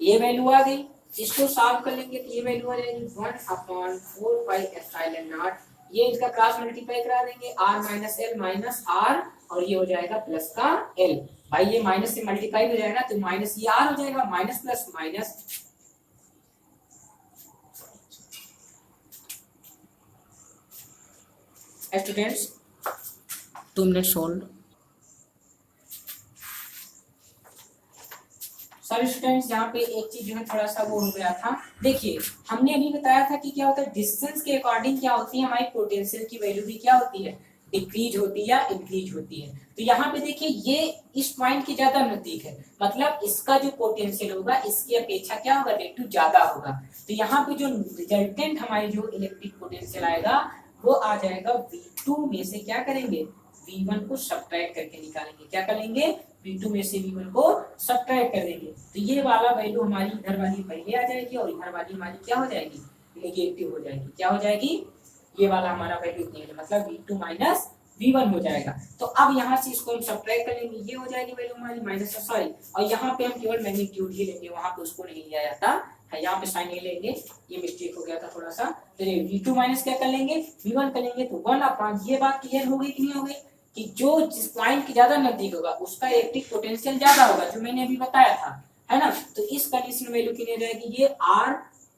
ये वैल्यू आ गई। इसको सॉल्व कर लेंगे तो ये वैल्यू आ जाएगी 1/4 पाई एप्सिलॉन नॉट, ये इसका क्रॉस मल्टीप्लाई करा देंगे r minus l minus r, और ये हो जाएगा प्लस का l। भाई ये माइनस से मल्टीप्लाई हो जाएगा तो माइनस ये r हो जाएगा, minus plus minus. Students 2 minute hold. Sorry students, यहाँ पे एक चीज जो है थोड़ा सा वो हो गया था। देखिए हमने अभी बताया था कि क्या होता है, डिस्टेंस के अकॉर्डिंग क्या होती है, हमारी पोटेंशियल की वैल्यू भी क्या होती है, डिक्रीज होती है या इंक्रीज होती है। तो यहाँ पे देखिए ये इस पॉइंट के ज्यादा नजदीक है, मतलब इसका जो पोटेंशियल होगा इसकी अपेक्षा क्या होगा, रेट ज्यादा होगा। तो यहाँ पे जो रिजल्टेंट हमारी जो इलेक्ट्रिक पोटेंशियल आएगा वो आ जाएगा V2 में से क्या करेंगे, V1 को सब्ट्रैक्ट करके निकालेंगे। क्या करेंगे, V2 में से V1 को सब्ट्रैक्ट कर देंगे तो ये वाला वैल्यू हमारी इधर वाली पहले आ जाएगी और इधर वाली हमारी क्या हो जाएगी, नेगेटिव हो जाएगी। क्या हो जाएगी, ये वाला हमारा वैल्यू नहीं, मतलब V2 माइनस V1 हो जाएगा। तो अब यहाँ से इसको हम सब्ट्रैक्ट कर लेंगे, ये हो जाएगी वैल्यू हमारी माइनस, सॉरी, और यहाँ पे हम केवल मैग्नीट्यूड ही लेंगे, वहां पे उसको नहीं लिया जाता है, यहाँ पे साइन नहीं लेंगे, ये मिस्टेक हो गया था थोड़ा सा। तो V2 माइनस क्या कर लेंगे, V1 कर लेंगे तो 1/, ये बात क्लियर हो गई कि नहीं हो गई, कि जो जिस पॉइंट के ज्यादा नजदीक होगा उसका इलेक्ट्रिक पोटेंशियल ज्यादा होगा, जो मैंने अभी बताया था, है ना। तो इस कंडीशन में वैल्यू कितनी जाएगी, ये R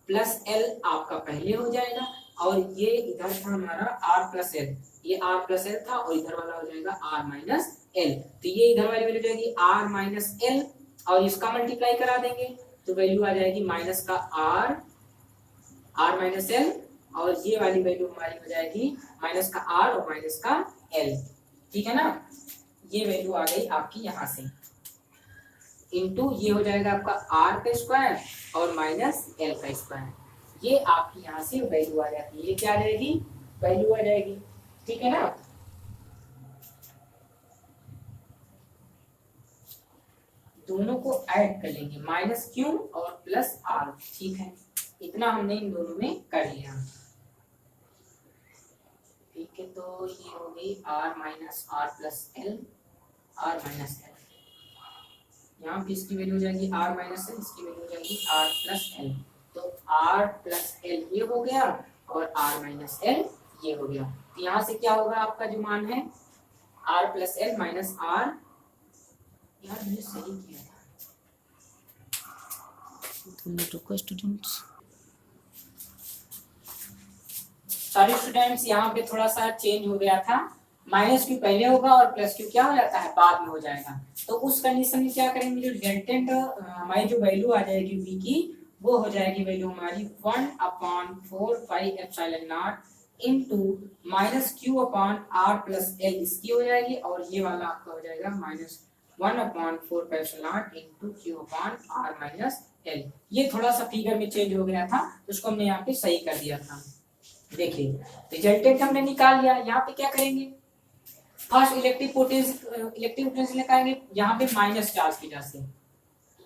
प्लस L आपका पहले हो जाएगा, और ये इधर था हमारा R प्लस L, ये R प्लस L था, और इधर वाला हो जाएगा R माइनस L। तो ये इधर वाली वैल्यू जाएगी R माइनस L, और इसका मल्टीप्लाई करा देंगे तो वैल्यू आ जाएगी माइनस का R माइनस L, और ये वाली वैल्यू हमारी हो जाएगी माइनस का R और माइनस का L, ठीक है ना। ये वैल्यू आ गई आपकी यहाँ से, इनटू ये हो जाएगा आपका R का स्क्वायर और माइनस L का स्क्वायर, ये आपकी यहाँ से वैल्यू आ जाती है। ये क्या आ जाएगी, वैल्यू आ जाएगी, ठीक है ना। दोनों को ऐड कर लेंगे, माइनस Q और प्लस R, ठीक है। इतना हमने इन दोनों में कर लिया, ठीक है। तो ये हो गई R minus R plus L, R minus L, यहाँ पे इसकी वैल्यू हो जाएगी R माइनस L, इसकी वैल्यू हो जाएगी R प्लस L। तो R प्लस L ये हो गया और R माइनस L ये हो गया। तो यहाँ से क्या होगा, आपका जो मान है R plus L minus R, यार मैंने सही किया था, स्टूडेंट्स सॉरी स्टूडेंट्स, यहाँ पे थोड़ा सा चेंज हो गया था, माइनस क्यू पहले होगा और प्लस क्यू क्या हो जाता है बाद में हो जाएगा। तो उस कंडीशन में क्या करेंगे, जो रिजल्टेंट हमारी जो वैल्यू आ जाएगी v की, वो हो जाएगी वैल्यू हमारी 1/4 pi epsilon not into minus Q upon R plus L इसकी हो जाएगी, और ये वाला आपका हो जाएगा -1/4 into Q upon R minus L. ये थोड़ा सा फिगर में चेंज हो गया था, तो उसको हमने यहाँ पे सही कर दिया था। देखिए रिजल्टेंट हमने निकाल लिया। यहाँ पे क्या करेंगे, फर्स्ट इलेक्ट्रिक पोटेंशियल निकालेंगे, यहाँ पे माइनस चार्ज की वजह से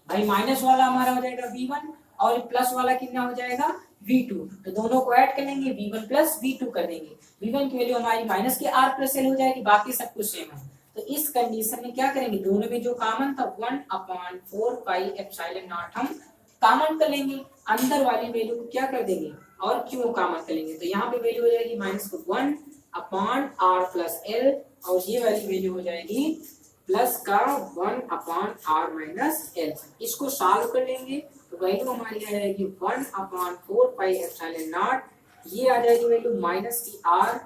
भाई माइनस वाला हमारा हो जाएगा V1 और प्लस वाला कितना हो जाएगा V2, तो दोनों को ऐड कर लेंगे, V1 प्लस V2 कर देंगे। V1 की वैल्यू हमारी माइनस के R प्लस एल हो जाएगी, बाकी सब कुछ सेम है। तो इस कंडीशन में क्या करेंगे, दोनों में जो कॉमन था 1/4 पाई एप्सिलॉन नॉट हम कॉमन कर लेंगे, अंदर वाली वैल्यू को क्या कर देंगे और क्यों कॉमन कर लेंगे, तो यहाँ पे वैल्यू हो जाएगी -1/r प्लस एल, और ये वाली वैल्यू हो जाएगी प्लस का 1/r माइनस एल। इसको सॉल्व कर लेंगे तो वैल्यू हमारी आ जाएगी 1/4 पाई एप्सिलॉन नॉट, ये आ जाएगी वैल्यू माइनस की r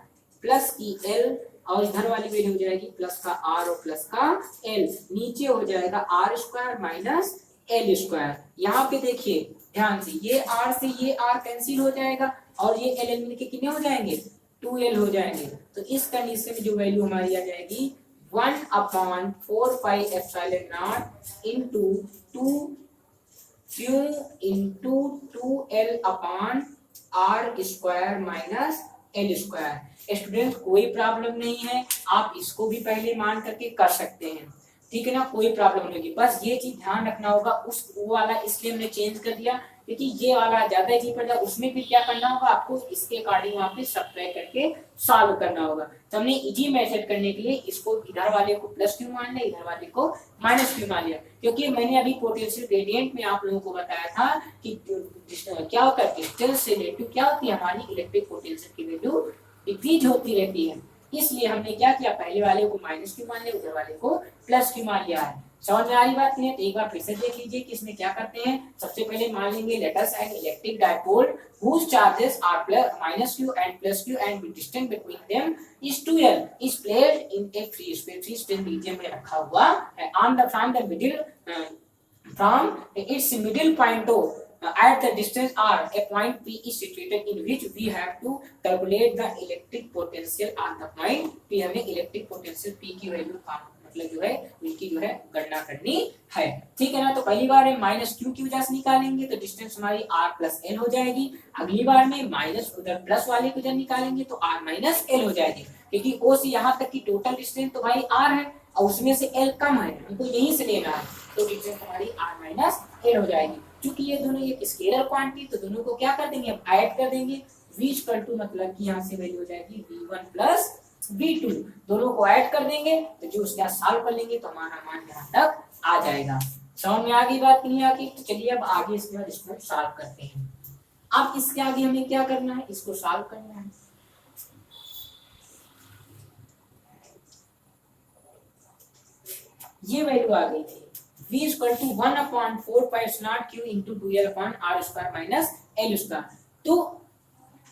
प्लस की l, और इधर वाली वैल्यू हो जाएगी प्लस का r और प्लस का l, नीचे हो जाएगा r square minus l square. यहाँ पे देखिए ध्यान से, ये r से ये r कैंसिल हो जाएगा और ये l मिलके कितने हो जाएंगे 2l हो जाएंगे। तो इस कंडीशन में जो वैल्यू हमारी आ जाएगी 1/4 pi epsilon not into 2q into 2l upon r square minus l square. Student कोई प्रॉब्लम नहीं है, आप इसको भी पहले मान करके कर सकते हैं, ठीक है ना, कोई प्रॉब्लम नहीं होगी। बस ये चीज ध्यान रखना होगा, उस वो वाला इसलिए हमने चेंज कर दिया क्योंकि ये वाला ज्यादा इजी पड़ जाए, उसमें भी क्या करना होगा आपको इसके अकॉर्डिंग वहां पे सब्ट्रैक्ट करके सॉल्व करना होगा। तो हमने इजी मेथड करने के लिए इसको इधर वाले को प्लस क्यू मान लिया, इधर वाले को माइनस क्यू मान लिया, क्योंकि मैंने अभी पोटेंशियल ग्रेडियंट में आप लोगों को बताया था कि क्या होता है, डिस्टेंस से रिलेटिव क्या होती है हमारी इलेक्ट्रिक पोटेंशियल की वैल्यू डिक्रीज होती रहती है। इसलिए हमने क्या किया, पहले वाले को माइनस क्यू मान लिया, उधर वाले को प्लस क्यू मान लिया है। समझ में आ रही बात नहीं है, तो एक बार फिर से देख लीजिए कि इसमें क्या करते हैं। सबसे पहले मान लेंगे let us an electric dipole whose charges are minus q and plus q and the distance between them is 2l is placed in a free space region में रखा हुआ है on the from the middle from its middle point to at the distance r a point p is situated in which we have to calculate the electric potential on the point p। हमें electric potential p की value मतलब जो है उनकी जो है गणना करनी है, ठीक है ना। तो पहली बार में माइनस क्यू की वजह से निकालेंगे तो डिस्टेंस हमारी r प्लस एल हो जाएगी। अगली बार में माइनस उधर प्लस वाले को जब निकालेंगे तो r माइनस एल हो जाएगी, क्योंकि o से यहाँ तक की टोटल डिस्टेंस तो भाई r है और उसमें से l कम है, हमको यहीं से लेना है, तो डिस्टेंस हमारी r माइनस एल हो जाएगी। क्योंकि ये दोनों एक स्केलर क्वांटिटी, तो दोनों को क्या कर देंगे, अब ऐड कर देंगे। v इक्वल टू मतलब कि यहाँ से वैल्यू हो जाएगी v1 प्लस v2, दोनों को ऐड कर देंगे तो जो उसका सॉल्व कर लेंगे तो हमारा मान यहाँ तक आ जाएगा। समझ में आ गई बात नहीं आ गई, तो चलिए अब आगे इसके बाद इसको सॉल्व करते हैं। अब इसके आगे हमें क्या करना है, इसको सॉल्व करना है। ये वैल्यू आ गई थी v equal to 1/4 pi epsilon q into 2l upon r square minus l square. तो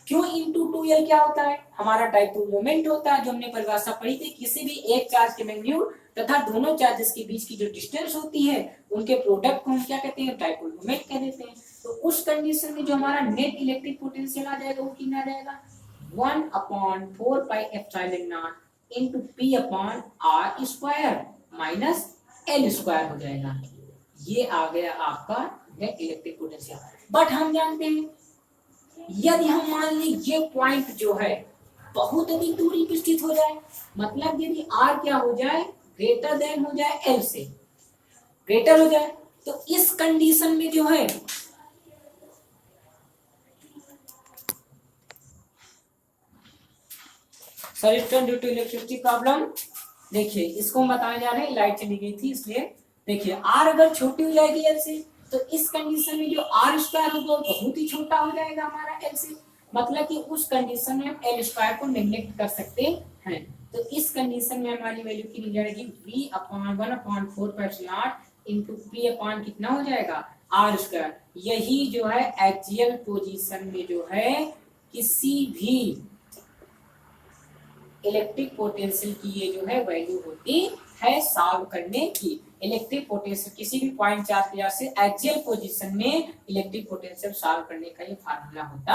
Q इंटू 2l क्या होता है, हमारा डाइपोल मोमेंट होता है, जो हमने परिभाषा पढ़ी थी, किसी भी एक चार्ज के मैग्नीट्यूड तथा दोनों चार्जेस के बीच की जो डिस्टेंस होती है उनके प्रोडक्ट को हम क्या कहते हैं, डाइपोल मोमेंट कह देते हैं। तो उस कंडीशन में जो हमारा नेट इलेक्ट्रिक पोटेंशियल आ जाएगा वो कितना आ जाएगा, 1/4 pi epsilon not into p upon r square minus l square हो जाएगा। ये आ गया आपका नेट इलेक्ट्रिक पोटेंशियल। बट हम जानते हैं यदि हम मान ली ये पॉइंट जो है बहुत अधिक दूरी पर स्थित हो जाए, मतलब यदि r क्या हो जाए, ग्रेटर देन हो जाए l से ग्रेटर हो जाए, तो इस कंडीशन में जो है sir due to electricity problem, देखिए इसको हम बताने जा रहे हैं, लाइट चली गई थी इसलिए। देखिए r अगर छोटी हो जाएगी l से, तो इस कंडीशन में जो r स्क्वायर होगा बहुत ही छोटा हो जाएगा हमारा l से, मतलब कि उस कंडीशन में हम l स्क्वायर को नेग्लेक्ट कर सकते हैं। तो इस कंडीशन में हमारी वैल्यू की मिल जाएगी v upon 1/4 pi epsilon into p upon कितना हो जाएगा r स्क्वायर। यही जो है एक्सियल पोजीशन में जो है किसी भी इलेक्ट्रिक पोटेंशियल की ये जो है वैल्यू होती है सॉल्व करने की। इलेक्ट्रिक पोटेंशियल किसी भी पॉइंट चार्ज के से एक्सियल पोजीशन में इलेक्ट्रिक पोटेंशियल सॉल्व करने का ये फार्मूला होता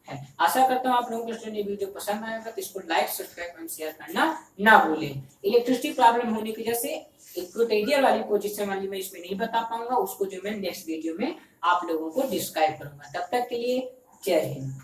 है। आशा करता हूँ आप लोगों को स्टूडेंट ये वीडियो पसंद आएगा, तो इसको लाइक सब्सक्राइब एंड शेयर करना ना भूलें। इलेक्ट्रिसिटी प्रॉब्लम होने की वजह से इक्वेटोरियल वाली पोजीशन वाली मैं इसमें नहीं बता पाऊंगा, उसको जो मैं नेक्स्ट वीडियो में आप लोगों को डिस्क्राइब करूंगा। तब तक के लिए जय हिंद।